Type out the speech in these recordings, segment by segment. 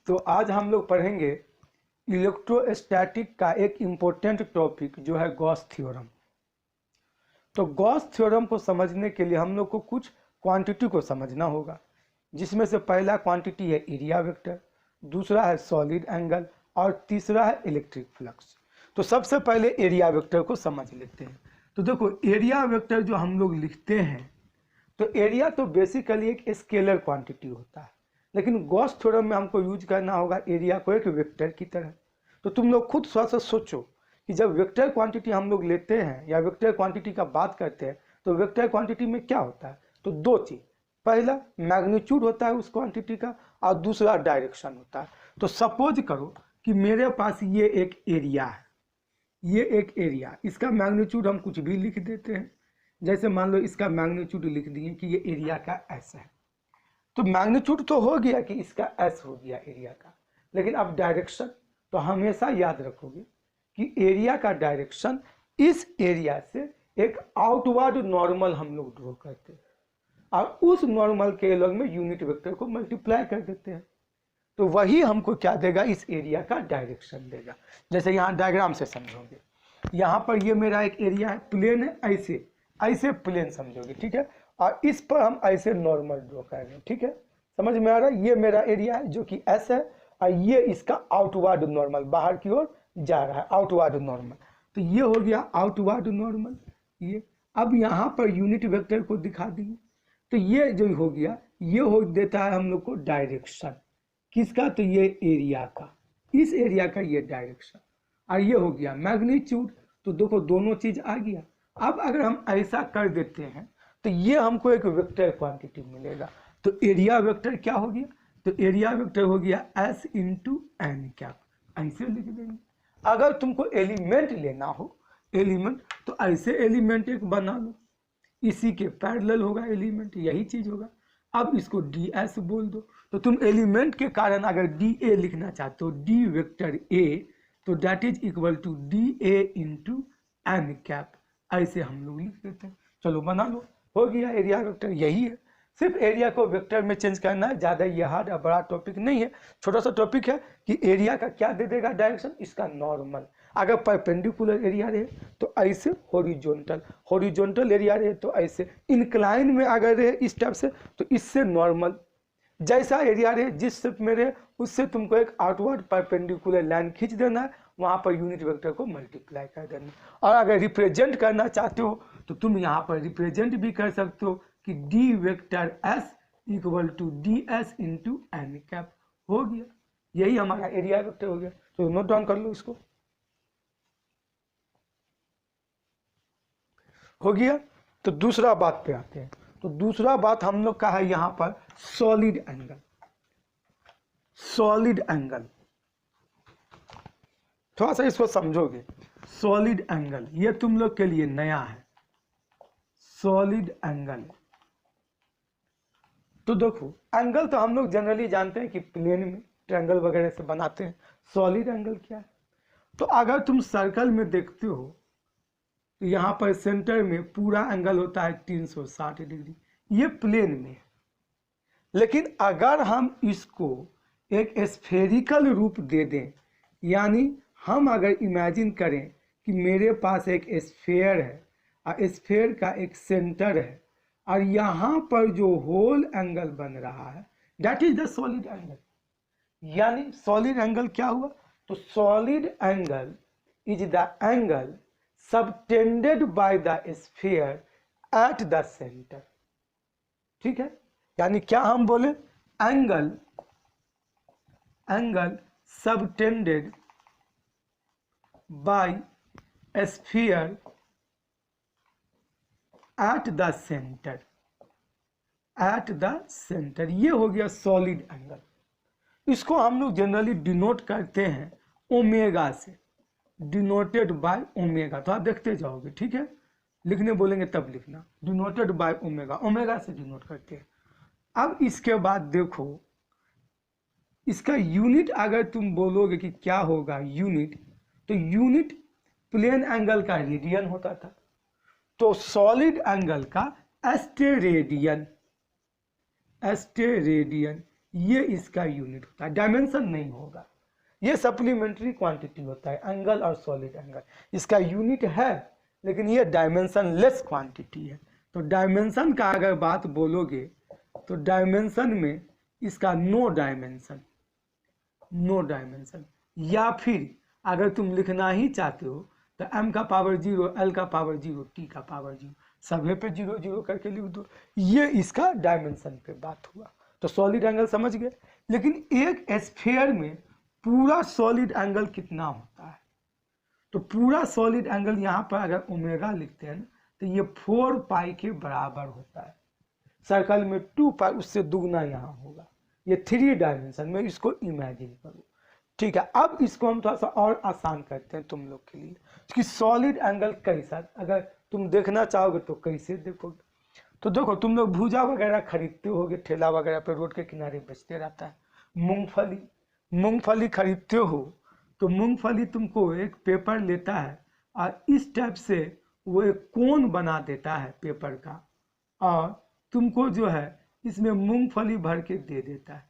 तो आज हम लोग पढ़ेंगे इलेक्ट्रोस्टैटिक का एक इम्पोर्टेंट टॉपिक जो है गॉस थ्योरम। तो गॉस थ्योरम को समझने के लिए हम लोग को कुछ क्वांटिटी को समझना होगा, जिसमें से पहला क्वांटिटी है एरिया वेक्टर, दूसरा है सॉलिड एंगल और तीसरा है इलेक्ट्रिक फ्लक्स। तो सबसे पहले एरिया वेक्टर को समझ लेते हैं। तो देखो, एरिया वेक्टर जो हम लोग लिखते हैं, तो एरिया तो बेसिकली एक स्केलर क्वांटिटी होता है, लेकिन गॉस थ्योरम में हमको यूज करना होगा एरिया को एक वेक्टर की तरह। तो तुम लोग खुद थोड़ा सा सोचो कि जब वेक्टर क्वांटिटी हम लोग लेते हैं या वेक्टर क्वांटिटी का बात करते हैं, तो वेक्टर क्वांटिटी में क्या होता है? तो दो चीज़, पहला मैग्नीट्यूड होता है उस क्वांटिटी का और दूसरा डायरेक्शन होता है। तो सपोज करो कि मेरे पास ये एक एरिया है, ये एक एरिया, इसका मैग्नीट्यूड हम कुछ भी लिख देते हैं। जैसे मान लो इसका मैग्नीट्यूड लिख दिए कि ये एरिया का एस है। तो मैग्नीट्यूड तो हो गया कि इसका एस हो गया एरिया का, लेकिन अब डायरेक्शन, तो हमेशा याद रखोगे कि एरिया का डायरेक्शन इस एरिया से एक आउटवर्ड नॉर्मल हम लोग ड्रॉ करते हैं और उस नॉर्मल के लॉग में यूनिट वेक्टर को मल्टीप्लाई कर देते हैं। तो वही हमको क्या देगा? इस एरिया का डायरेक्शन देगा। जैसे यहाँ डायग्राम से समझोगे, यहाँ पर ये मेरा एक एरिया है, प्लेन है, ऐसे ऐसे प्लेन समझोगे, ठीक है। और इस पर हम ऐसे नॉर्मल ड्रॉ कर रहे हैं, ठीक है। समझ में आ रहा है? ये मेरा एरिया है जो कि एस है और ये इसका आउटवर्ड नॉर्मल बाहर की ओर जा रहा है, आउटवर्ड नॉर्मल। तो ये हो गया आउटवर्ड नॉर्मल। ये अब यहाँ पर यूनिट वेक्टर को दिखा दिए, तो ये जो हो गया, ये हो देता है हम लोग को डायरेक्शन किसका? तो ये एरिया का, इस एरिया का ये डायरेक्शन। और ये हो गया मैग्नीट्यूड। तो देखो दोनों चीज आ गया। अब अगर हम ऐसा कर देते हैं तो ये हमको एक वेक्टर क्वांटिटी मिलेगा। तो एरिया वेक्टर क्या हो गया? तो एरिया वेक्टर हो गया एस इंटू एन कैप, ऐसे लिख देंगे। अगर तुमको एलिमेंट लेना हो, एलिमेंट, तो ऐसे एलिमेंट एक बना लो, इसी के पैरेलल होगा एलिमेंट, यही चीज होगा। अब इसको डी एस बोल दो। तो तुम एलिमेंट के कारण अगर डी ए लिखना चाहते हो, डी वेक्टर ए, तो that is equal to D A into N cap, ऐसे हम लोग लिख देते हैं। चलो बना लो, हो गया एरिया वेक्टर। यही है, सिर्फ एरिया को वेक्टर में चेंज करना है। ज़्यादा ये हार्ड या बड़ा टॉपिक नहीं है, छोटा सा टॉपिक है कि एरिया का क्या दे देगा डायरेक्शन, इसका नॉर्मल। अगर परपेंडिकुलर एरिया रहे तो ऐसे हॉरिजॉन्टल, हॉरिजॉन्टल एरिया रहे तो ऐसे, इंक्लाइन में अगर रहे इस टाइप से तो इससे नॉर्मल। जैसा एरिया रहे जिस शेप में रहे उससे तुमको एक आउटवर्ड परपेंडिकुलर लाइन खींच देना है, वहां पर यूनिट वेक्टर को मल्टीप्लाई कर देना। और अगर रिप्रेजेंट करना चाहते हो तो तुम यहाँ पर रिप्रेजेंट भी कर सकते हो कि D vector S equal to D S into N cap, हो गया। यही हमारा एरिया वेक्टर हो गया। तो नोट डाउन कर लो इसको, हो गया। तो दूसरा बात पे आते हैं। तो दूसरा बात हम लोग का है यहाँ पर सॉलिड एंगल। सॉलिड एंगल थोड़ा सा इसको समझोगे। सॉलिड एंगल ये तुम लोग के लिए नया है, सॉलिड एंगल। तो देखो, एंगल तो हम लोग जनरली जानते हैं कि प्लेन में ट्रायंगल वगैरह से बनाते हैं। सॉलिड एंगल क्या है? तो अगर तुम सर्कल में देखते हो तो यहाँ पर सेंटर में पूरा एंगल होता है 360 डिग्री, ये प्लेन में है। लेकिन अगर हम इसको एक स्फेरिकल रूप दे दें, यानी हम अगर इमेजिन करें कि मेरे पास एक स्फेयर है और स्फेयर का एक सेंटर है और यहाँ पर जो होल एंगल बन रहा है, that is the solid angle. यानी सॉलिड एंगल क्या हुआ? तो solid angle is the angle subtended by the sphere at the centre, ठीक है। यानी क्या हम बोले? Angle, angle subtended bye sphere at the centre, at the centre, ये हो गया सॉलिड एंगल। इसको हम लोग जनरली डिनोट करते हैं ओमेगा से, डिनोटेड बाय ओमेगा। तो आप देखते जाओगे, ठीक है, लिखने बोलेंगे तब लिखना, डिनोटेड बाय ओमेगा, ओमेगा से डिनोट करते हैं। अब इसके बाद देखो, इसका यूनिट अगर तुम बोलोगे कि क्या होगा यूनिट, तो यूनिट प्लेन एंगल का रेडियन होता था। तो सॉलिड एंगल का एस्टेरेडियन, एस्टेरेडियन ये इसका यूनिट होता है, डायमेंशन नहीं होगा। ये सप्लीमेंट्री क्वांटिटी होता है, एंगल और सॉलिड एंगल। इसका यूनिट है लेकिन ये डायमेंशन लेस क्वांटिटी है। तो डायमेंशन का अगर बात बोलोगे तो डायमेंशन में इसका नो डायमेंशन, नो डायमेंशन। या फिर अगर तुम लिखना ही चाहते हो तो m का पावर 0, l का पावर 0, t का पावर 0, सभी पे 0 0 करके लिख दो। ये इसका डायमेंशन पे बात हुआ। तो सॉलिड एंगल समझ गए। लेकिन एक स्फीयर में पूरा सॉलिड एंगल कितना होता है? तो पूरा सॉलिड एंगल यहाँ पर अगर ओमेगा लिखते हैं तो ये 4 पाई के बराबर होता है। सर्कल में 2 पाई, उससे दुगना यहाँ होगा। ये 3 डायमेंशन में इसको इमेजिन करो। ठीक है, अब इसको हम थोड़ा सा और आसान करते हैं तुम लोग के लिए कि सॉलिड एंगल कैसा, अगर तुम देखना चाहोगे तो कैसे देखोगे। तो देखो, तुम लोग भुजा वगैरह खरीदते होगे, ठेला वगैरह पे रोड के किनारे बेचते रहता है। मूंगफली खरीदते हो तो मूंगफली तुमको एक पेपर लेता है और इस टाइप से वो एक कोन बना देता है पेपर का, और तुमको जो है इसमें मूंगफली भर के दे देता है।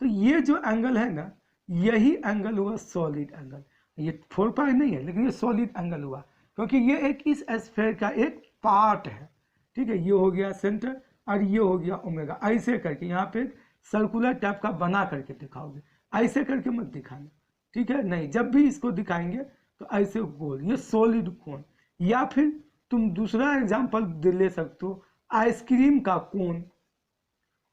तो ये जो एंगल है ना, यही एंगल हुआ सॉलिड एंगल। ये 4 पाई नहीं है लेकिन ये सॉलिड एंगल हुआ, क्योंकि ये एक इस स्फीयर का एक पार्ट है। ठीक है, ये हो गया सेंटर और ये हो गया ओमेगा। ऐसे करके यहाँ पे सर्कुलर टाइप का बना करके दिखाओगे, ऐसे करके मत दिखाना। ठीक है, नहीं, जब भी इसको दिखाएंगे तो ऐसे गोल, ये सॉलिड कोन। या फिर तुम दूसरा एग्जांपल ले सकते हो, आइसक्रीम का कोन,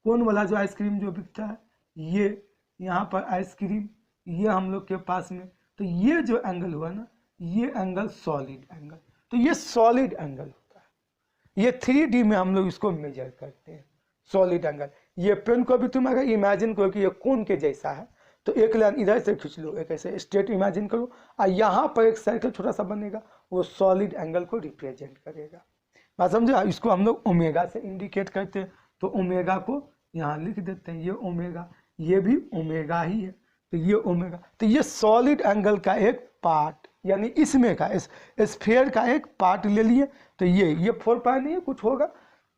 कोन वाला जो आइसक्रीम जो बिकता है, ये यहाँ पर आइसक्रीम, ये हम लोग के पास में, तो ये जो एंगल हुआ ना, ये एंगल सॉलिड एंगल। तो ये सॉलिड एंगल होता है। ये 3D में हम लोग इसको मेजर करते हैं, सॉलिड एंगल। ये पेन को भी तुम अगर इमेजिन करो कि ये कोन के जैसा है तो एक लाइन इधर से खींच लो, एक ऐसे स्ट्रेट इमेजिन करो, और यहाँ पर एक सर्कल छोटा सा बनेगा, वो सॉलिड एंगल को रिप्रेजेंट करेगा। बात समझे? इसको हम लोग ओमेगा से इंडिकेट करते हैं। तो ओमेगा को यहाँ लिख देते हैं, ये ओमेगा, ये भी ओमेगा ही है, तो ये ओमेगा। तो ये सॉलिड एंगल का एक पार्ट, यानी इसमें का इस स्फीयर का एक पार्ट ले लिए। तो ये 4 पाई नहीं है, कुछ होगा,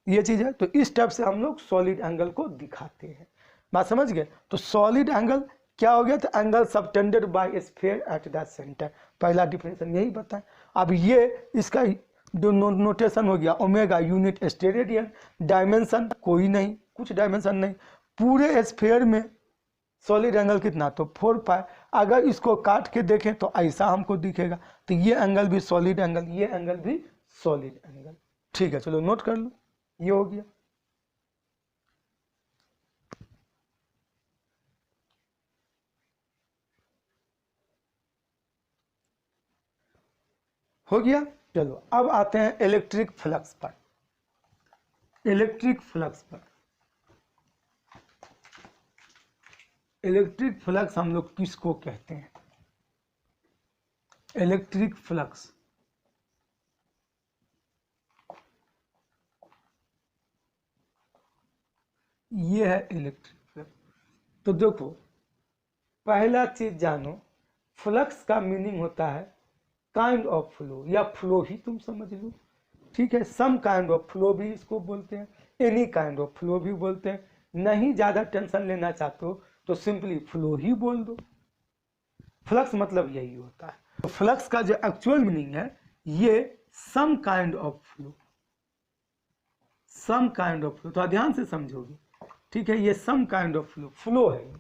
ये चीज़ है। तो इस टाइप से हम लोग सॉलिड एंगल को दिखाते हैं। बात समझ गए? तो सॉलिड एंगल क्या हो गया? तो angle subtended bye sphere at the centre. पहला डिफिनेशन यही बताएं। अब ये इसका जो नोटेशन हो गया, ओमेगा यूनिट स्टेरेडियन, डायमेंशन कोई नहीं, कुछ डायमेंशन नहीं। पूरे स्फीयर में सॉलिड एंगल कितना? तो 4 पाई। अगर इसको काट के देखें तो ऐसा हमको दिखेगा। तो ये एंगल भी सॉलिड एंगल, ये एंगल भी सॉलिड एंगल। ठीक है, चलो नोट कर लो, ये हो गया। हो गया। चलो अब आते हैं इलेक्ट्रिक फ्लक्स पर। इलेक्ट्रिक फ्लक्स पर, इलेक्ट्रिक फ्लक्स हम लोग किसको कहते हैं? इलेक्ट्रिक फ्लक्स, ये है इलेक्ट्रिक फ्लक्स। तो देखो, पहला चीज जानो, फ्लक्स का मीनिंग होता है काइंड ऑफ फ्लो, या फ्लो ही तुम समझ लो। ठीक है, सम काइंड ऑफ फ्लो भी इसको बोलते हैं, एनी काइंड ऑफ फ्लो भी बोलते हैं। नहीं ज्यादा टेंशन लेना चाहते हो तो सिंपली फ्लो ही बोल दो। फ्लक्स मतलब यही होता है। तो फ्लक्स का जो एक्चुअल मीनिंग है, ये some kind of flow, some kind of flow. तो ध्यान से समझोगे। ठीक है, ये some kind of flow, flow है,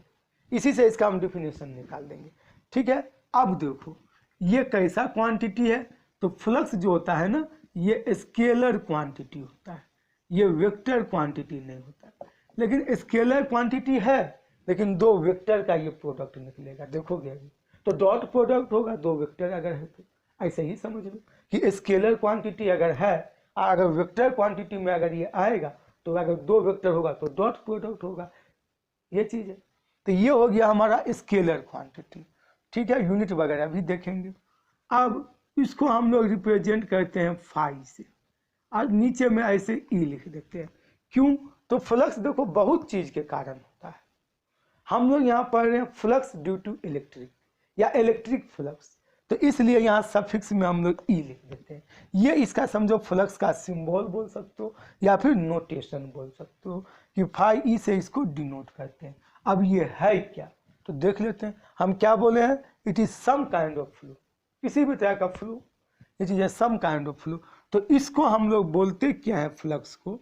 इसी से इसका हम डिफिनेशन निकाल देंगे। ठीक है, अब देखो ये कैसा क्वांटिटी है? तो फ्लक्स जो होता है ना, ये स्केलर क्वांटिटी होता है, ये वेक्टर क्वांटिटी नहीं होता है। लेकिन स्केलर क्वांटिटी है, लेकिन 2 वेक्टर का ये प्रोडक्ट निकलेगा, देखोगे अभी। तो डॉट प्रोडक्ट होगा 2 वेक्टर अगर है तो, ऐसे ही समझ लो कि स्केलर क्वांटिटी अगर है, अगर वेक्टर क्वांटिटी में अगर ये आएगा तो अगर 2 वेक्टर होगा तो डॉट प्रोडक्ट होगा, ये चीज़ है। तो ये हो गया हमारा स्केलर क्वांटिटी। ठीक है, यूनिट वगैरह भी देखेंगे। अब इसको हम लोग रिप्रेजेंट करते हैं फाई से, और नीचे में ऐसे ई लिख देते हैं। क्यों? तो फ्लक्स देखो बहुत चीज के कारण होता है। हम लोग यहाँ पढ़ रहे हैं फ्लक्स ड्यू टू इलेक्ट्रिक या इलेक्ट्रिक फ्लक्स, तो इसलिए यहाँ सफिक्स में हम लोग ई लिख देते हैं। ये इसका समझो फ्लक्स का सिंबल बोल सकते हो या फिर नोटेशन बोल सकते हो कि फाई ई से इसको डिनोट करते हैं। अब ये है क्या, तो देख लेते हैं। हम क्या बोले हैं, it is some kind of flow, किसी भी तरह का flow, it is some kind of flow. तो इसको हम लोग बोलते क्या है, फ्लक्स को।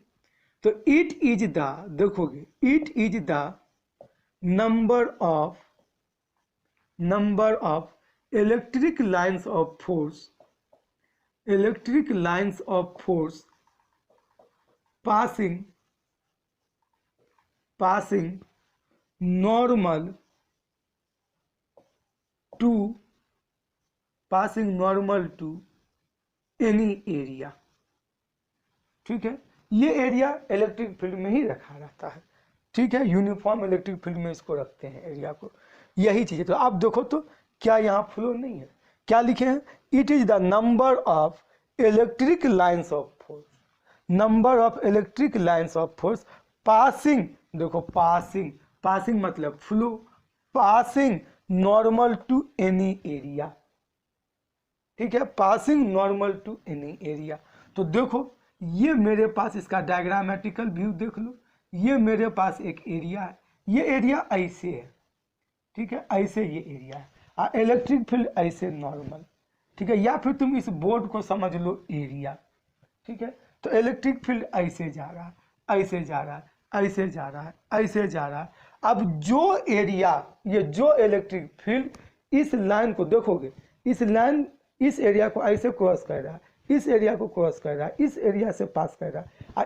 तो इट इज द, देखोगे, it is the number of electric lines of force, electric lines of force passing normal to any area। ठीक है, ये एरिया इलेक्ट्रिक फील्ड में ही रखा रहता है। ठीक है, यूनिफॉर्म इलेक्ट्रिक फील्ड में इसको रखते हैं एरिया को, यही चीज है। तो आप देखो तो क्या यहाँ फ्लो नहीं है, क्या लिखे हैं, it is the number of electric lines of force, number of electric lines of force passing, देखो पासिंग मतलब flow, passing normal to any area. ठीक है, passing normal to any area. तो देखो ये मेरे पास इसका डायग्रामेटिकल व्यू देख लो, ये मेरे पास एक एरिया है, ये एरिया ऐसे है। ठीक है, ऐसे ये एरिया है, और इलेक्ट्रिक फील्ड ऐसे नॉर्मल। ठीक है, या फिर तुम इस बोर्ड को समझ लो एरिया। ठीक है, तो इलेक्ट्रिक फील्ड ऐसे जा रहा है, ऐसे जा रहा है, ऐसे जा रहा है, ऐसे जा रहा है। अब जो एरिया, ये जो इलेक्ट्रिक फील्ड इस लाइन को देखोगे, इस लाइन इस एरिया को ऐसे क्रॉस कर रहा है, इस एरिया को क्रॉस कर रहा है, इस एरिया से पास कर रहा है,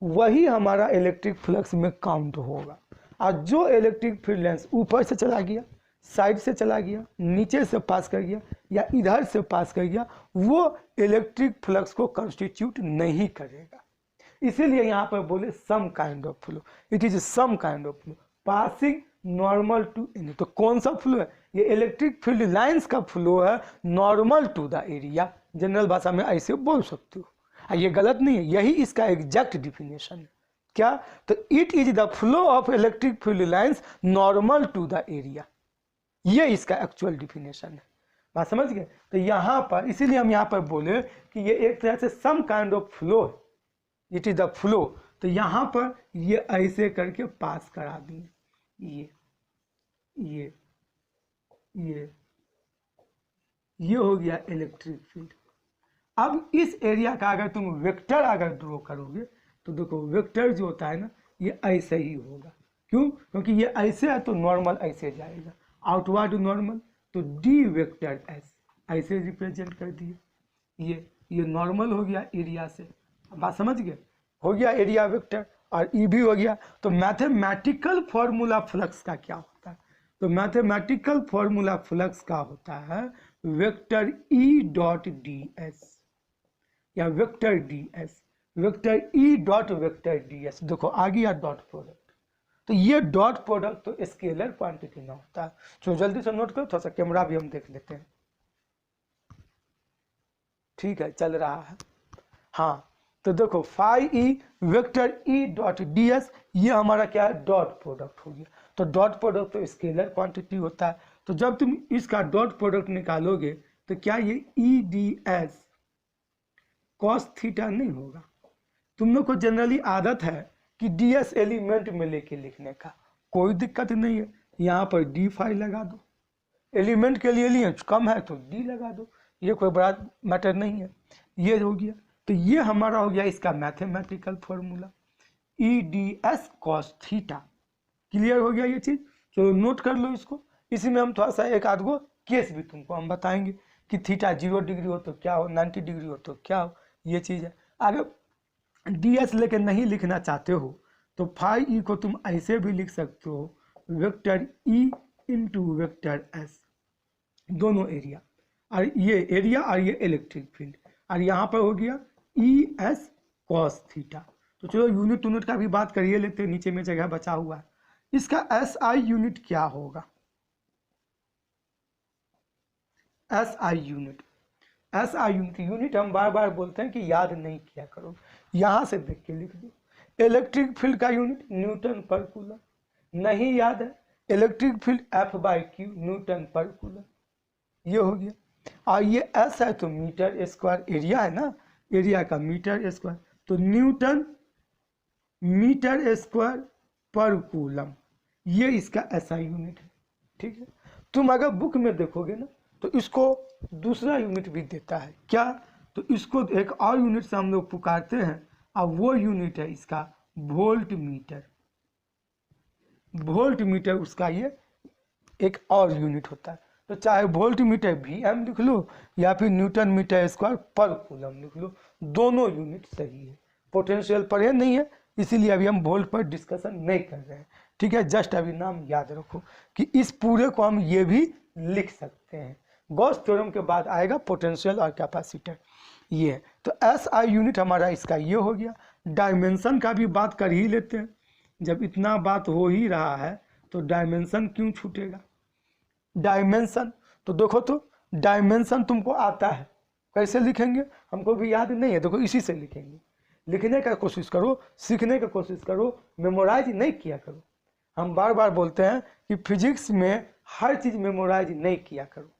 वही हमारा इलेक्ट्रिक फ्लक्स में काउंट होगा। और जो इलेक्ट्रिक फील्ड लाइन्स ऊपर से चला गया, साइड से चला गया, नीचे से पास कर गया, या इधर से पास कर गया, वो इलेक्ट्रिक फ्लक्स को कंस्टिट्यूट नहीं करेगा। इसीलिए यहाँ पर बोले some kind of flow, it is some kind of flow passing normal to any. तो कौन सा फ्लो है, ये इलेक्ट्रिक फील्ड लाइंस का फ्लो है normal to the area. General भाषा में ऐसे बोल सकते हो, ये गलत नहीं है, यही इसका एग्जैक्ट डिफिनेशन है। क्या, तो it is the flow of electric field lines normal to the area, ये इसका एक्चुअल डिफिनेशन है। बात समझ गए। तो यहाँ पर इसीलिए हम यहाँ पर बोले कि ये एक तरह से सम काइंड ऑफ फ्लो है, इट इज द फ्लो। तो यहाँ पर ये ऐसे करके पास करा दिए, ये हो गया इलेक्ट्रिक फील्ड। अब इस एरिया का अगर तुम वेक्टर अगर ड्रॉ करोगे तो देखो वेक्टर जो होता है ना, ये ऐसे ही होगा। क्यों, क्योंकि ये ऐसे है तो नॉर्मल ऐसे जाएगा, आउटवर्ड नॉर्मल, तो डी वेक्टर एस ऐसे रिप्रेजेंट कर दिए। ये नॉर्मल हो गया एरिया से, बात समझ गए, हो गया एरिया वेक्टर, और ई भी हो गया। तो मैथमेटिकल फॉर्मूला फ्लक्स का क्या होता है, तो मैथमेटिकल फॉर्मूला फ्लक्स का होता है vector E dot D S, या vector D S, vector E dot vector D S. देखो आ गया डॉट प्रोडक्ट। तो ये डॉट प्रोडक्ट तो स्केलर क्वांटिटी में होता है। तो जल्दी से नोट करो, थोड़ा सा कैमरा भी हम देख लेते हैं। ठीक है, चल रहा है। हाँ, तो देखो phi E vector E dot D S, ये हमारा क्या है, डॉट प्रोडक्ट हो गया। तो डॉट प्रोडक्ट तो स्केलर क्वांटिटी होता है। तो जब तुम इसका डॉट प्रोडक्ट निकालोगे तो क्या ये E D S cos theta नहीं होगा। तुम लोग को जनरली आदत है कि डी एस एलिमेंट में लेके लिखने का, कोई दिक्कत नहीं है। यहाँ पर डी फाई लगा दो, एलिमेंट के लिए लिए कम है तो डी लगा दो, ये कोई बड़ा मैटर नहीं है। ये हो गया, तो ये हमारा हो गया इसका mathematical formula E D S cos theta. Clear हो गया ये चीज, चलो नोट कर लो इसको। इसी में हम थोड़ा सा एक आध गो केस भी तुमको हम बताएंगे कि थीटा 0 डिग्री हो तो क्या हो, 90 डिग्री हो तो क्या हो, ये चीज है। आगे डी एस लेके नहीं लिखना चाहते हो तो फाई ई को तुम ऐसे भी लिख सकते हो, vector E into vector S, दोनों एरिया, और ये एरिया और ये इलेक्ट्रिक फील्ड, और यहाँ पर हो गया ई एस कॉस थीटा। तो चलो यूनिट का भी बात करिए लेते हैं, नीचे में जगह बचा हुआ है। इसका एस आई यूनिट क्या होगा, S I unit, S I unit हम बार बार बोलते हैं कि याद नहीं किया करो, यहाँ से देख के लिख दो। इलेक्ट्रिक फील्ड का यूनिट न्यूटन पर कूलम, नहीं याद है, electric field F by Q Newton per coulomb, ये हो गया। और ये एस है तो मीटर स्क्वायर, एरिया है ना, एरिया का मीटर स्क्वायर, तो Newton metre square per coulomb, ये इसका एसआई यूनिट है। ठीक है, तुम अगर बुक में देखोगे ना तो इसको दूसरा यूनिट भी देता है, क्या? तो इसको एक और यूनिट से हम लोग पुकारते हैं, और वो यूनिट है इसका वोल्ट मीटर। वोल्ट मीटर उसका ये एक और यूनिट होता है। तो चाहे वोल्ट मीटर VM लिख लो या फिर Newton metre square per coulomb लिख लो, दोनों यूनिट सही है। पोटेंशियल पढ़े नहीं है, इसीलिए अभी हम वोल्ट पर डिस्कशन नहीं कर रहे हैं। ठीक है, जस्ट अभी नाम याद रखो कि इस पूरे को हम ये भी लिख सकते हैं। गॉस थ्योरम के बाद आएगा पोटेंशियल और कैपेसिटर। ये तो SI यूनिट हमारा इसका ये हो गया। डायमेंशन का भी बात कर ही लेते हैं, जब इतना बात हो ही रहा है तो डायमेंशन क्यों छूटेगा। डायमेंशन तो देखो, तो डायमेंशन तुमको आता है, कैसे लिखेंगे हमको भी याद नहीं है, देखो इसी से लिखेंगे। लिखने का कोशिश करो, सीखने का कोशिश करो, मेमोराइज नहीं किया करो। हम बार बार बोलते हैं कि फिजिक्स में हर चीज मेमोराइज नहीं किया करो,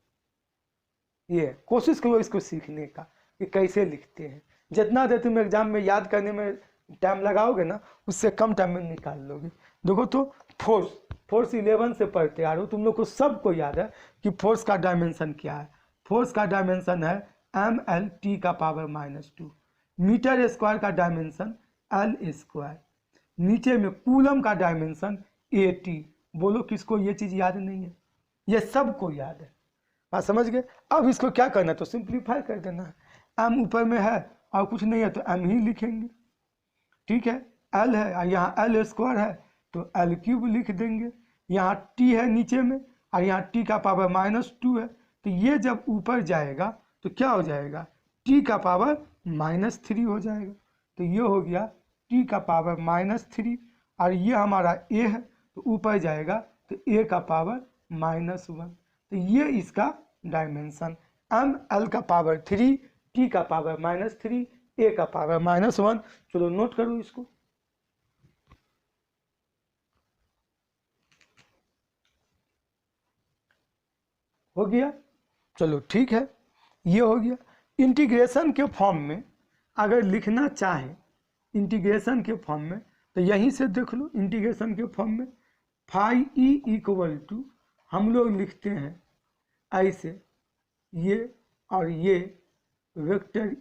ये कोशिश करो इसको सीखने का कि कैसे लिखते हैं। जितना देर तुम एग्जाम में याद करने में टाइम लगाओगे ना, उससे कम टाइम में निकाल लोगे। देखो तो फोर्स 11 से पढ़ते आ रहे हो, तुम लोग को सबको याद है कि फोर्स का डायमेंशन क्या है। फोर्स का डायमेंशन है mL/-2। मीटर स्क्वायर का डायमेंशन L²। नीचे में कूलम का डायमेंशन AT। बोलो किसको ये चीज याद नहीं है? ये सबको याद है, बात समझ गए। अब इसको क्या करना है, तो सिंप्लीफाई कर देना है। M ऊपर में है और कुछ नहीं है तो M ही लिखेंगे। ठीक है, L है और यहाँ L² है तो L³ लिख देंगे। यहाँ T है नीचे में और यहाँ T⁻⁻2 है, तो ये जब ऊपर जाएगा तो क्या हो जाएगा, T⁻⁻3 हो जाएगा। तो ये हो गया T⁻⁻3 और ये हमारा A है तो ऊपर जाएगा तो A⁻⁻1। तो ये इसका डायमेंशन mL⁻3 T⁻⁻3 A⁻⁻1। चलो नोट करो इसको। हो गया, चलो ठीक है, ये हो गया। इंटीग्रेशन के फॉर्म में अगर लिखना चाहे, इंटीग्रेशन के फॉर्म में तो यहीं से देख लो। इंटीग्रेशन के फॉर्म में φE हम लोग लिखते हैं ऐसे, ये और ये वेक्टर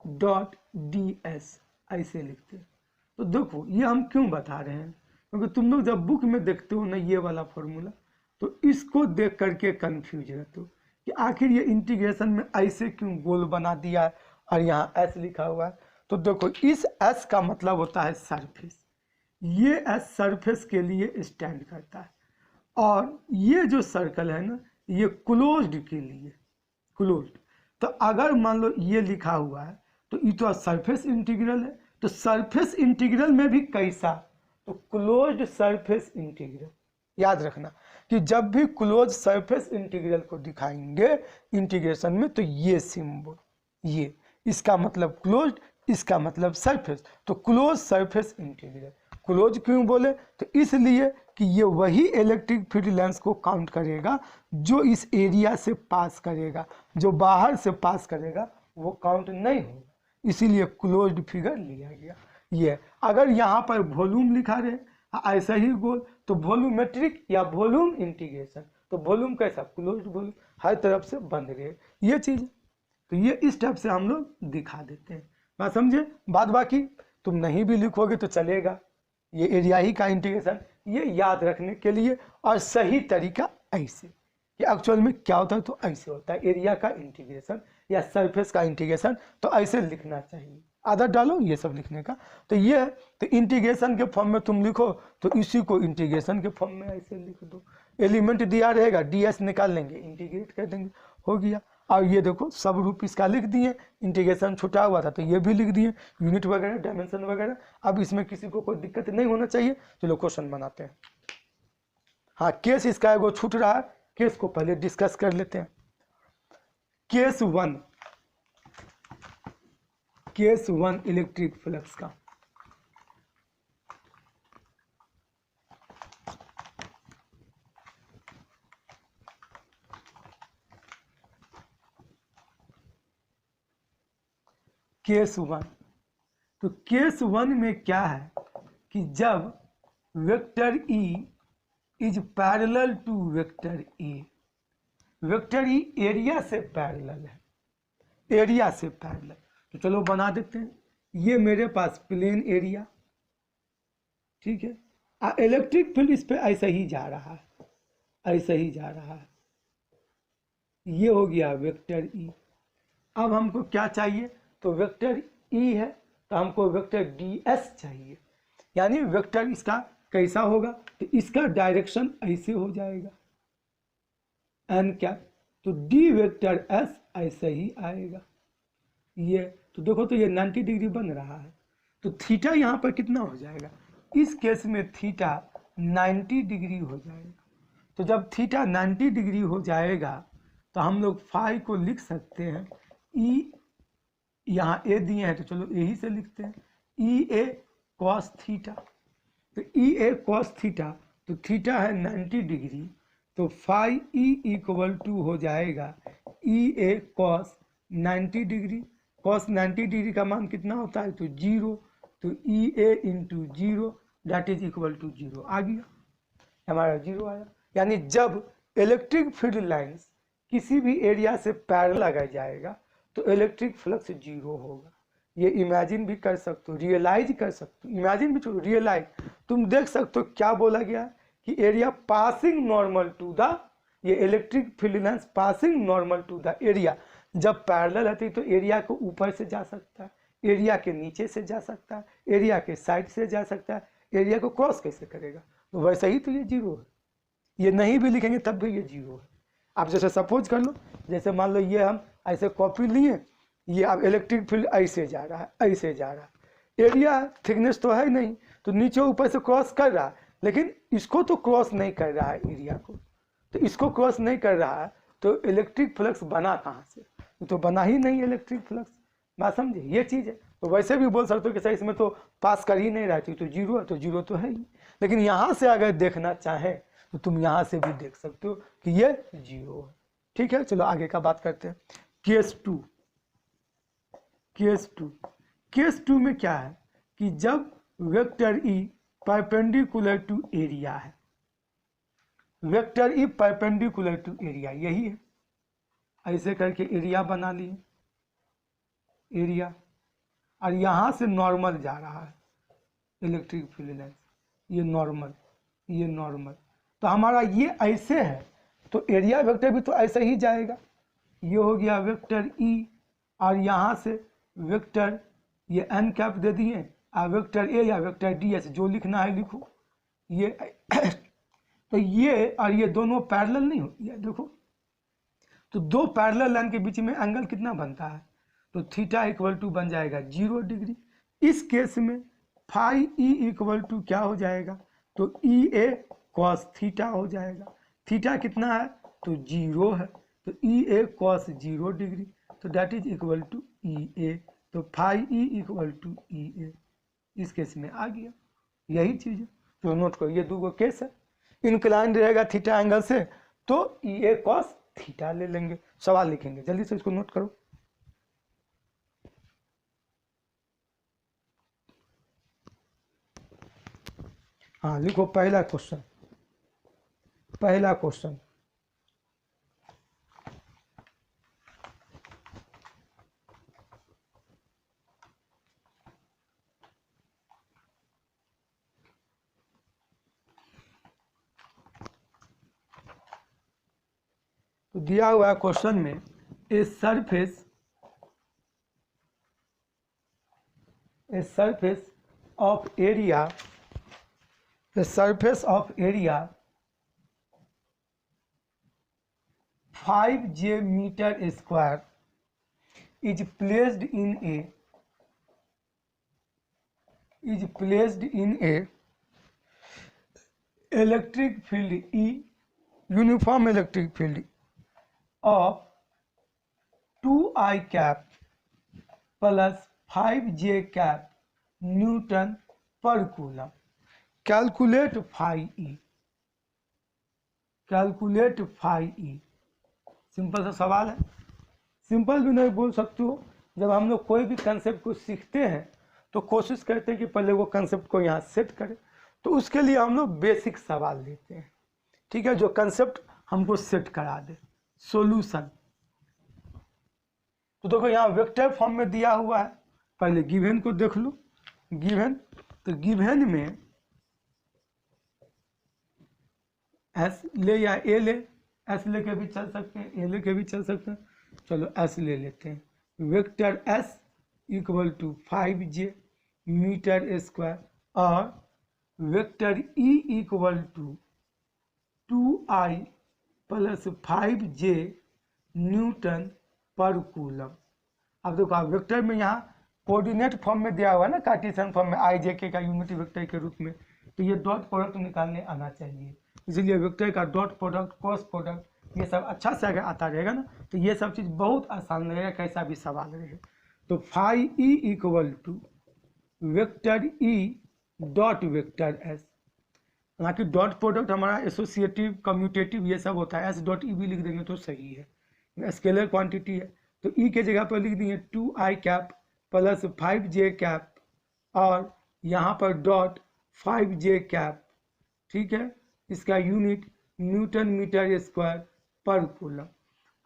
E.ds ऐसे लिखते हैं। तो देखो ये हम क्यों बता रहे हैं, क्योंकि तुम लोग जब बुक में देखते हो ना ये वाला फॉर्मूला, तो इसको देख करके कंफ्यूज रहते हो कि आखिर ये इंटीग्रेशन में ऐसे क्यों गोल बना दिया है और यहाँ S लिखा हुआ है। तो देखो इस S का मतलब होता है सरफेस, ये S सरफेस के लिए स्टैंड करता है, और ये जो सर्कल है ना ये क्लोज्ड के लिए, क्लोज्ड। तो अगर मान लो ये लिखा हुआ है तो ये तो सरफेस इंटीग्रल है, तो सरफेस इंटीग्रल में भी कैसा, तो क्लोज्ड सरफेस इंटीग्रल। याद रखना कि जब भी क्लोज सरफेस इंटीग्रल को दिखाएंगे इंटीग्रेशन में तो ये सिंबल, ये इसका मतलब क्लोज्ड, इसका मतलब सरफेस। तो क्लोज सरफेस इंटीग्रल, क्लोज क्यों बोले, तो इसलिए कि ये वही इलेक्ट्रिक फील्ड लेंस को काउंट करेगा जो इस एरिया से पास करेगा, जो बाहर से पास करेगा वो काउंट नहीं होगा, इसीलिए क्लोज्ड फिगर लिया गया। ये अगर यहाँ पर वॉल्यूम लिखा रहे ऐसा ही गोल तो वॉल्यूमेट्रिक या वॉल्यूम इंटीग्रेशन, तो वॉल्यूम कैसा, क्लोज्ड वॉल्यूम, हर तरफ से बंद रहे ये चीज। तो ये इस टाइप से हम लोग दिखा देते हैं, बात समझे। बाद बाकी तुम नहीं भी लिखोगे तो चलेगा, ये एरिया ही का इंटीग्रेशन, ये याद रखने के लिए। और सही तरीका ऐसे कि एक्चुअल में क्या होता है, तो ऐसे होता है एरिया का इंटीग्रेशन या सरफेस का इंटीग्रेशन, तो ऐसे लिखना चाहिए। आदत डालो ये सब लिखने का। तो ये है, तो इंटीग्रेशन के फॉर्म में तुम लिखो तो इसी को इंटीग्रेशन के फॉर्म में ऐसे लिख दो। एलिमेंट दिया रहेगा, ds निकाल लेंगे, इंटीग्रेट कर देंगे, हो गया। और ये देखो सब रूप इसका लिख दिए, इंटीग्रेशन छुटा हुआ था तो ये भी लिख दिए, यूनिट वगैरह डायमेंशन वगैरह। अब इसमें किसी को कोई दिक्कत नहीं होना चाहिए। चलो क्वेश्चन बनाते हैं। हाँ, केस इसका एगो छूट रहा है, केस को पहले डिस्कस कर लेते हैं। केस 1 इलेक्ट्रिक फ्लक्स का। केस 1, तो केस 1 में क्या है कि जब vector E is parallel to vector A. Vector E area से पैरेलल है, एरिया से पैरेलल। तो चलो बना देते हैं। ये मेरे पास प्लेन एरिया, ठीक है, इलेक्ट्रिक फील्ड इस पे ऐसे ही जा रहा है, ऐसे ही जा रहा है। ये हो गया वेक्टर ई। अब हमको क्या चाहिए, तो वेक्टर ई है तो हमको वेक्टर डी एस चाहिए, यानी वेक्टर इसका कैसा होगा, तो इसका डायरेक्शन ऐसे हो जाएगा एन कैप, तो डी वेक्टर एस ऐसे ही आएगा। ये तो देखो, तो ये 90 डिग्री बन रहा है, तो थीटा यहाँ पर कितना हो जाएगा, इस केस में थीटा 90 डिग्री हो जाएगा। तो जब थीटा 90 डिग्री हो जाएगा तो हम लोग फाई को लिख सकते हैं ई, यहाँ ए दिए हैं तो चलो यही से लिखते हैं, ई ए कॉस थीटा। तो ई ए कॉस थीटा, तो थीटा है 90 डिग्री, तो फाई ई इक्वल टू हो जाएगा E A cos 90 degree. Cos 90 degree का मान कितना होता है, तो 0, तो E A into 0 that is equal to 0 आ गया, हमारा 0 आया। यानी जब इलेक्ट्रिक फील्ड लाइंस किसी भी एरिया से पैरेलल लगाया जाएगा तो इलेक्ट्रिक फ्लक्स 0 होगा। ये इमेजिन भी कर सकते हो, रियलाइज कर सकते हो, इमेजिन भी छोड़ो, रियलाइज। तुम देख सकते हो क्या बोला गया कि area passing normal to the, ये electric field lines passing normal to the area, जब पैरेलल रहती तो एरिया को ऊपर से जा सकता है, एरिया के नीचे से जा सकता है, एरिया के साइड से जा सकता है, एरिया को क्रॉस कैसे करेगा, तो वैसे ही तो ये 0 है। ये नहीं भी लिखेंगे तब भी ये 0 है। आप जैसे सपोज कर लो, जैसे मान लो ये हम ऐसे कॉपी लिए, ये अब इलेक्ट्रिक फील्ड ऐसे जा रहा है, ऐसे जा रहा है, एरिया थिकनेस तो है नहीं, तो नीचे ऊपर से क्रॉस कर रहा है, लेकिन इसको तो क्रॉस नहीं कर रहा है एरिया को, तो इसको क्रॉस नहीं कर रहा है, तो इलेक्ट्रिक फ्लक्स बना कहाँ से, तो बना ही नहीं इलेक्ट्रिक फ्लक्स। बात समझे, ये चीज़ है। तो वैसे भी बोल सकते हो कि सर इसमें तो पास कर ही नहीं रहती, तो 0 है, तो 0 तो है ही। लेकिन यहाँ से अगर देखना चाहें तो तुम यहाँ से भी देख सकते हो कि ये 0 है। ठीक है, चलो आगे का बात करते हैं। केस 2, केस टू में क्या है कि जब vector E perpendicular to area है, vector E perpendicular to area, यही है, ऐसे करके एरिया बना लिए, एरिया, और यहाँ से नॉर्मल जा रहा है इलेक्ट्रिक फील्ड लाइन, ये नॉर्मल, ये नॉर्मल, तो हमारा ये ऐसे है, तो एरिया वेक्टर भी तो ऐसे ही जाएगा। ये हो गया वेक्टर ई, और यहाँ से वेक्टर ये एन कैप दे दिए, और वेक्टर ए या वेक्टर डी एस, जो लिखना है लिखो। ये तो ये और ये दोनों पैरेलल नहीं हो, ये देखो, तो दो पैरेलल लाइन के बीच में एंगल कितना बनता है, तो थीटा इक्वल टू बन जाएगा 0 डिग्री। इस केस में फाई ई इक्वल टू क्या हो जाएगा, तो ई ए कॉस थीटा हो जाएगा। थीटा कितना है, तो 0 है, तो ई ए कॉस 0 डिग्री, तो दैट इज इक्वल टू ई ए, तो फाई ई इक्वल टू ई ए। इस केस में आ गया, यही चीज़ है। तो नोट करो, ये दो केस है, इंक्लाइंड रहेगा थीटा एंगल से तो ई ए कॉस थीटा ले लेंगे। सवाल लिखेंगे, जल्दी से इसको नोट करो। हाँ लिखो, पहला क्वेश्चन, पहला क्वेश्चन, तो दिया हुआ क्वेश्चन में a surface of area, a surface of area 5j meter square is placed in a electric field E, uniform electric field of 2I cap plus 5j cap Newton per coulomb. Calculate phi E, calculate phi E. Simple सा सवाल है, simple भी नहीं बोल सकते हो। जब हम लोग कोई भी कंसेप्ट को सीखते हैं तो कोशिश करते हैं कि पहले वो कंसेप्ट को यहाँ सेट करें। तो उसके लिए हम लोग बेसिक सवाल लेते हैं, ठीक है, जो कंसेप्ट हमको सेट करा दे। सॉल्यूशन, तो देखो यहाँ वेक्टर फॉर्म में दिया हुआ है, पहले गिवन को देख लो। गिवन, तो गिवन में एस ले या ए ले, एस लेके भी चल सकते हैं, ए लेके भी चल सकते हैं, चलो एस ले लेते हैं। Vector S equal to 5j metre square और vector E equal to 2i plus 5j newton per coulomb. अब देखो आप वेक्टर में यहाँ कोऑर्डिनेट फॉर्म में दिया हुआ है ना, कार्टेशियन फॉर्म में आई जे के का यूनिट वेक्टर के रूप में, तो ये डॉट प्रोडक्ट निकालने आना चाहिए, इसलिए वेक्टर का डॉट प्रोडक्ट, क्रॉस प्रोडक्ट, ये सब अच्छा से अगर आता रहेगा ना तो ये सब चीज़ बहुत आसान रहेगा, कैसा भी सवाल रहे। तो phi E equal to vector E dot vector S, हालांकि डॉट प्रोडक्ट हमारा एसोसिएटिव, कम्यूटेटिव ये सब होता है, एस डॉट ई भी लिख देंगे तो सही है, स्केलर क्वांटिटी है, तो ई के जगह पर लिख देंगे 2i cap plus 5j cap और यहाँ पर डॉट 5j कैप, ठीक है, इसका unit Newton metre square per coulomb.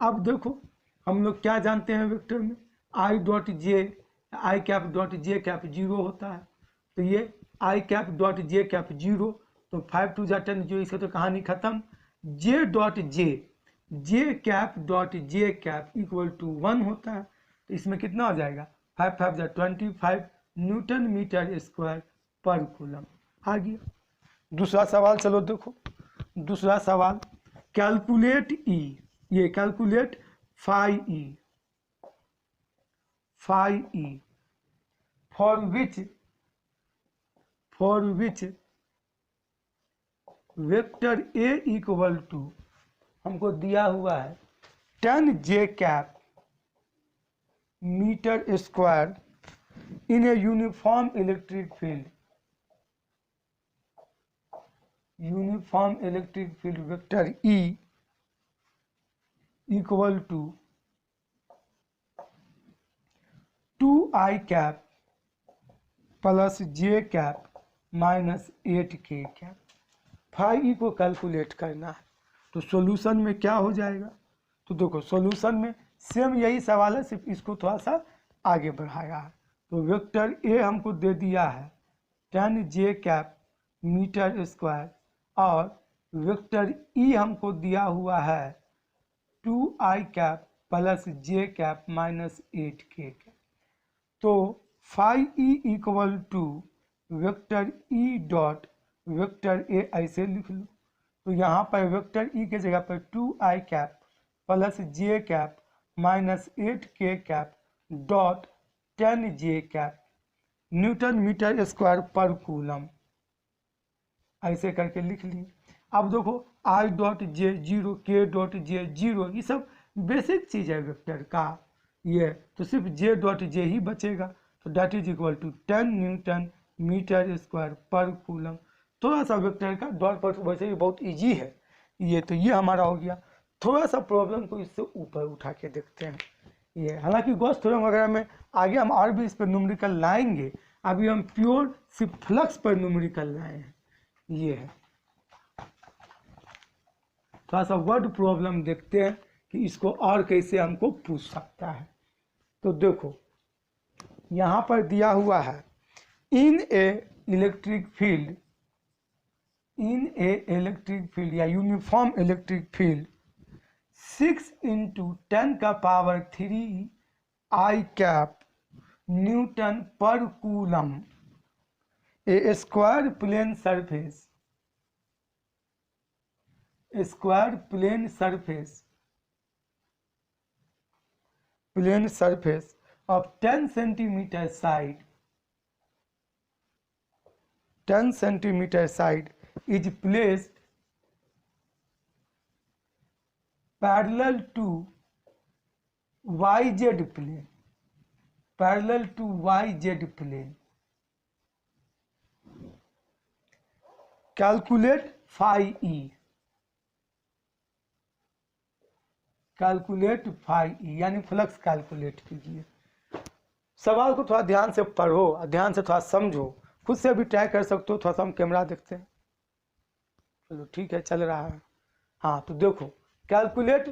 अब देखो हम लोग क्या जानते हैं वेक्टर में, I dot J, I cap dot J cap 0 होता है, तो ये आई कैप डॉट जे कैप 0, तो 5 2 10 जो, इसका तो कहानी खत्म। J dot J, J cap dot J cap equal to 1 होता है, तो इसमें कितना हो जाएगा 5 5 25 Newton metre square per coulomb. आ गया दूसरा सवाल, चलो देखो दूसरा सवाल, कैलकुलेट ई, ये calculate phi E for which vector A equal to, हमको दिया हुआ है 10j cap metre square in a uniform electric field, uniform electric field vector E equal to 2i cap plus j cap minus 8k cap. Phi को calculate करना है, तो solution में क्या हो जाएगा, तो देखो सॉल्यूशन में सेम यही सवाल है, सिर्फ इसको थोड़ा सा आगे बढ़ाया है। तो वेक्टर ए हमको दे दिया है 10j कैप मीटर स्क्वायर और वेक्टर ई हमको दिया हुआ है 2i cap plus j cap minus 8k cap. तो phi E equal to vector E dot vector A ऐसे लिख लो, तो यहाँ पर वेक्टर ई के जगह पर 2i cap plus j cap minus 8k cap dot 10j cap newton metre square per coulomb, ऐसे करके लिख लिए। अब देखो i dot J 0, k dot J 0, ये सब बेसिक चीज़ है वेक्टर का, ये तो सिर्फ j डॉट जे ही बचेगा, तो that is equal to 10 newton metre square per coulomb. थोड़ा सा वेक्टर का डॉट पर, वैसे भी बहुत इजी है ये, तो ये हमारा हो गया। थोड़ा सा प्रॉब्लम को इससे ऊपर उठा के देखते हैं ये, हालांकि गॉस थ्योरम वगैरह में आगे हम और भी इस पर न्यूमेरिकल लाएंगे, अभी हम प्योर सिर्फ फ्लक्स पर न्यूमेरिकल लाए हैं। ये है थोड़ा सा वर्ड प्रॉब्लम, देखते हैं कि इसको और कैसे हमको पूछ सकता है। तो देखो यहाँ पर दिया हुआ है in a electric field, in a electric field या uniform electric field 6 × 10⁻³ I cap newton per coulomb a square plane surface, square plane surface of 10 centimetre side, 10 centimetre side is placed parallel to YZ plane, parallel to YZ plane. Calculate phi E, calculate phi E यानी flux calculate कीजिए। सवाल को थोड़ा ध्यान से पढ़ो, ध्यान से थोड़ा समझो, खुद से भी ट्राई कर सकते हो। थोड़ा सा हम कैमरा देखते हैं, चलो ठीक है चल रहा है। हाँ तो देखो कैलकुलेट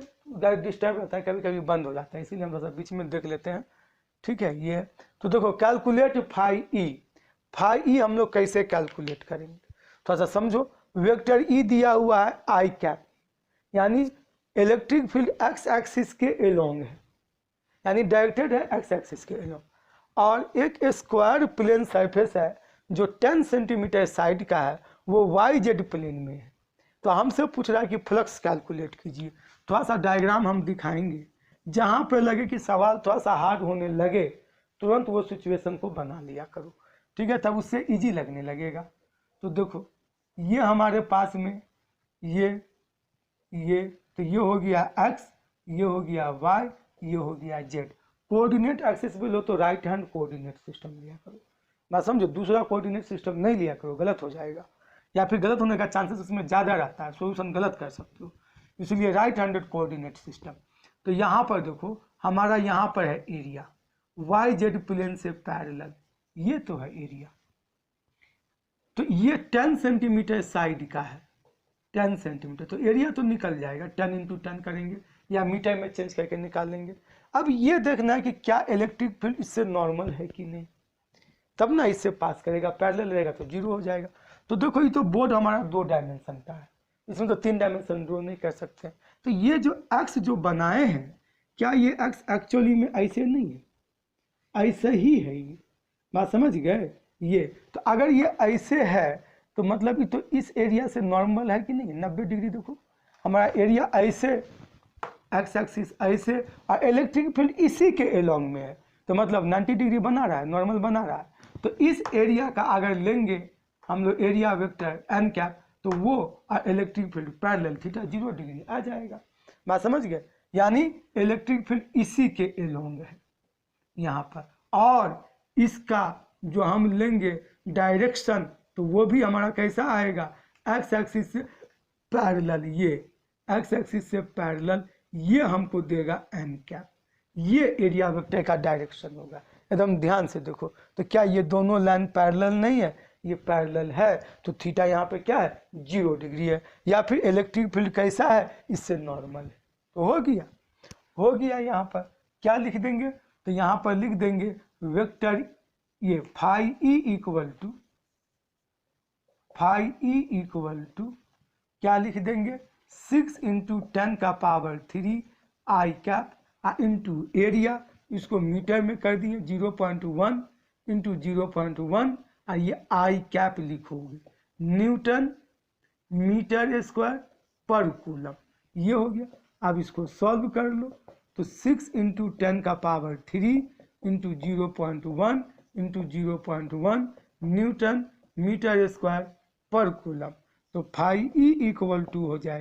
डिस्टर्ब रहता है, कभी कभी बंद हो जाता है, इसीलिए हम थोड़ा सा बीच में देख लेते हैं। ठीक है ये तो देखो कैलकुलेट फाई ई हम लोग कैसे कैलकुलेट करेंगे, थोड़ा सा समझो। वेक्टर ई दिया हुआ है आई कैप, यानी इलेक्ट्रिक फील्ड एक्स एक्सिस के एलोंग है, यानी डायरेक्टेड है एक्स एक्सिस के एलोंग, और एक स्क्वायर प्लेन सरफेस है जो 10 सेंटीमीटर साइड का है, वो वाई जेड प्लेन में है। तो हमसे पूछ रहा है कि फ्लक्स कैलकुलेट कीजिए। थोड़ा सा डायग्राम हम दिखाएंगे, जहाँ पे लगे कि सवाल थोड़ा सा हार्ड होने लगे तुरंत वो सिचुएशन को बना लिया करो, ठीक है, तब उससे इजी लगने लगेगा। तो देखो ये हमारे पास में ये तो ये हो गया x, ये हो गया y, ये हो गया z। कोऑर्डिनेट एक्सेसिबल हो तो राइट हैंड कोऑर्डिनेट सिस्टम लिया करो, ना समझो दूसरा कोऑर्डिनेट सिस्टम नहीं लिया करो, गलत हो जाएगा, या फिर गलत होने का चांसेस उसमें ज़्यादा रहता है, सोल्यूशन गलत कर सकते हो, इसलिए राइट हैंडेड कोऑर्डिनेट सिस्टम। तो यहाँ पर देखो हमारा यहाँ पर है एरिया वाई जेड प्लेन से पैरेलल, ये तो है एरिया। तो ये 10 सेंटीमीटर साइड का है, 10 सेंटीमीटर, तो एरिया तो निकल जाएगा, 10 इंटू 10 करेंगे या मीटर में चेंज करके निकाल लेंगे। अब ये देखना है कि क्या इलेक्ट्रिक फील्ड इससे नॉर्मल है कि नहीं, तब ना इससे पास करेगा, पैरेलल रहेगा तो जीरो हो जाएगा। तो देखो ये तो बोर्ड हमारा 2 डायमेंशन का है, इसमें तो 3 डायमेंशन ड्रॉ नहीं कर सकते। तो ये जो एक्स जो बनाए हैं, क्या ये एक्स एक्चुअली में ऐसे नहीं है, ऐसे ही है, ये बात समझ गए। ये तो अगर ये ऐसे है तो मतलब ये तो इस एरिया से नॉर्मल है कि नहीं, 90 डिग्री। देखो हमारा एरिया ऐसे, एक्स एक्सिस ऐसे, और इलेक्ट्रिक फील्ड इसी के एलोंग में है, तो मतलब 90 डिग्री बना रहा है, नॉर्मल बना रहा है। तो इस एरिया का अगर लेंगे हम लोग एरिया वेक्टर एन कैप, तो वो electric field parallel theta 0 degree आ जाएगा, बात समझ गए। यानी इलेक्ट्रिक फील्ड इसी के एलोंग है यहाँ पर, और इसका जो हम लेंगे डायरेक्शन, तो वो भी हमारा कैसा आएगा, एक्स एक्सिस से पैरेलल, ये एक्स एक्सिस से पैरेलल, ये हमको देगा एन कैप, ये एरिया वेक्टर का डायरेक्शन होगा। एकदम ध्यान से देखो, तो क्या ये दोनों लाइन पैरेलल नहीं है, ये पैरेलल है, तो थीटा यहाँ पे क्या है 0 डिग्री है, या फिर इलेक्ट्रिक फील्ड कैसा है, इससे नॉर्मल है। तो हो गया यहाँ पर क्या लिख देंगे, तो यहाँ पर लिख देंगे वेक्टर ये फाई ई इक्वल टू क्या लिख देंगे, 6 इंटू 10 का पावर 3 आई कैप इंटू एरिया, इसको मीटर में कर दिए 0.1 इंटू 0.1, और ये आई कैप लिखोगे Newton metre square per coulomb, ये हो गया। अब इसको सॉल्व कर लो, तो 6 इंटू 10 का power 3 into 0.1 into 0.1 newton metre square per coulomb, तो फाई ई इक्वल टू हो जाए